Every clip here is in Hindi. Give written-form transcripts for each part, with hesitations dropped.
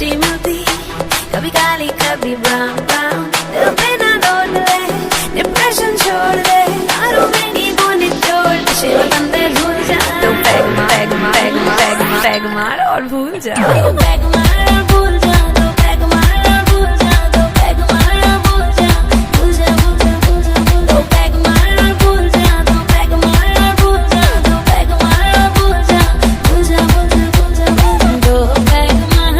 मिट्टी मिलती, कभी काली कभी ब्राउन ब्राउन। दिल पे ना लौट ले, डिप्रेशन छोड़ दे, दारू में नींबू निचोड़, नशे में बंदे भूल जा। तो पैग मार, पैग मार, पैग मार, पैग मार, पैग मार और भूल जा। तो पैग मार और भूल जा, तो पैग मार और भूल जा, तो पैग मार और भूल जा, भूल जा, भूल जा, भूल जा, भूल जा। तो पैग मार और भूल जा, तो पैग मार और भूल जा, तो पैग मार और भूल जा, भूल जा, भूल जा, भूल जा, भूल जा। दो पैग मार,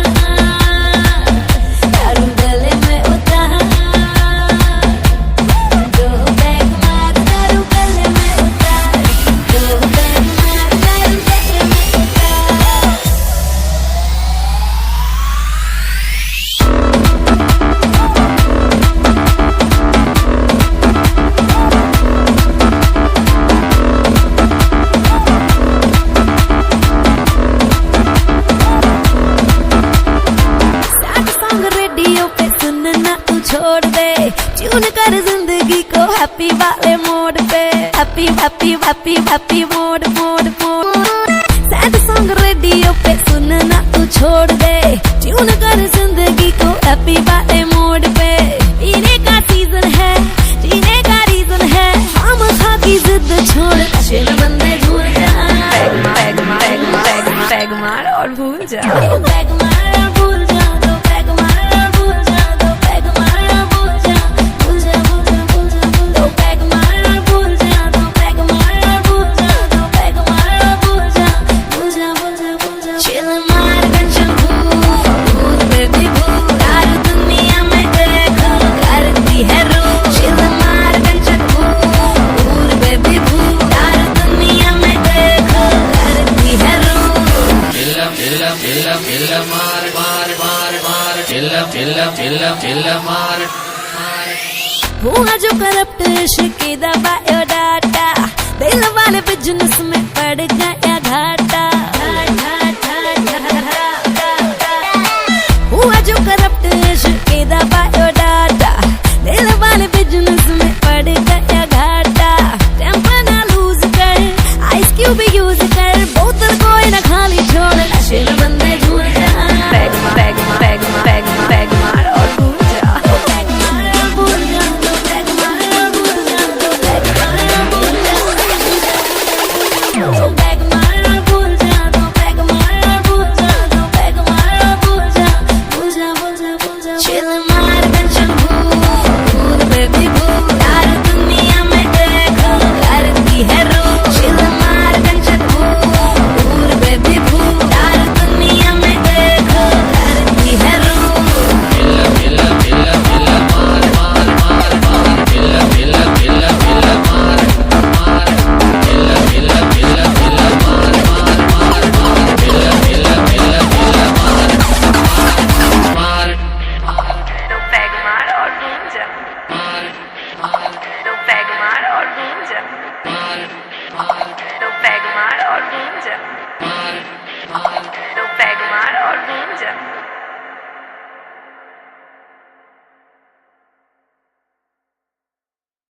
दारू गले में उतार, दो पैग मार, दारू गले में उतार, दो पैग मार, दारू गले में उतार। सैड सॉन्ग रेडियो पे सुनना तू छोड़ दे, ट्यून कर जिंदगी को हैप्पी वाले मोड पे, happy happy happy happy mode mode mode. Sad song radio पे सुनना तू छोड़ दे, ट्यून कर जिंदगी को हैप्पी वाले मोड पे। पीने का सीजन है, जीने का रीजन है, हम खा की जिद छोड़, नशे में बंदे झूल जा। पैग मार, पैग मार, पैग मार, पैग मार और भूल जा। पैग मार और भूल जा, तो पैग मार और भूल जा, तो पैग मार और भूल जा, भूल जा, भूल जा, भूल जा, भूल जा। तो पैग मार और भूल जा, तो पैग मार और भूल जा, तो पैग मार और भूल जा, भूल जा, भूल जा, भूल जा। चिल मार टेंशन भूल बेबी भूल, यार दुनिया में देखो करती है रूल। चिल मार टेंशन भूल बेबी भूल, यार दुनिया में देखो करती है रूल। हुआ जो करप्ट इश्क का बायोडाटा, दिल वाले बिजनेस में पड़ गया घाटा। हुआ जो करप्ट इश्क का बायोडाटा, दिल वाले बिजनेस में पड़ गया घाटा। टेम्पर ना लूज कर, आइस क्यूब यूज कर, बोतल कोई ना खाली छोड़, नशे में बंदे झूल जा। पैग मार, पैग मार, पैग मार, पैग मार, पैग मार और भूल जा। तो पैग मार और भूल जा, तो पैग मार और भूल जा, तो पैग मार और भूल जा, तो पैग मार और भूल जा, तो पैग मार और भूल जा, तो पैग मार और भूल जा, भूल जा, भूल जा, भूल जा। चिल मार टेंशन भूल बेबी भूल, यार दुनिया में देखो करती है रूल। चिल मार टेंशन भूल बेबी भूल, यार दुनिया में देखो करती है रूल। तो पैग मार और भूल जा, तो पैग मार और भूल जा, तो पैग मार और भूल जा।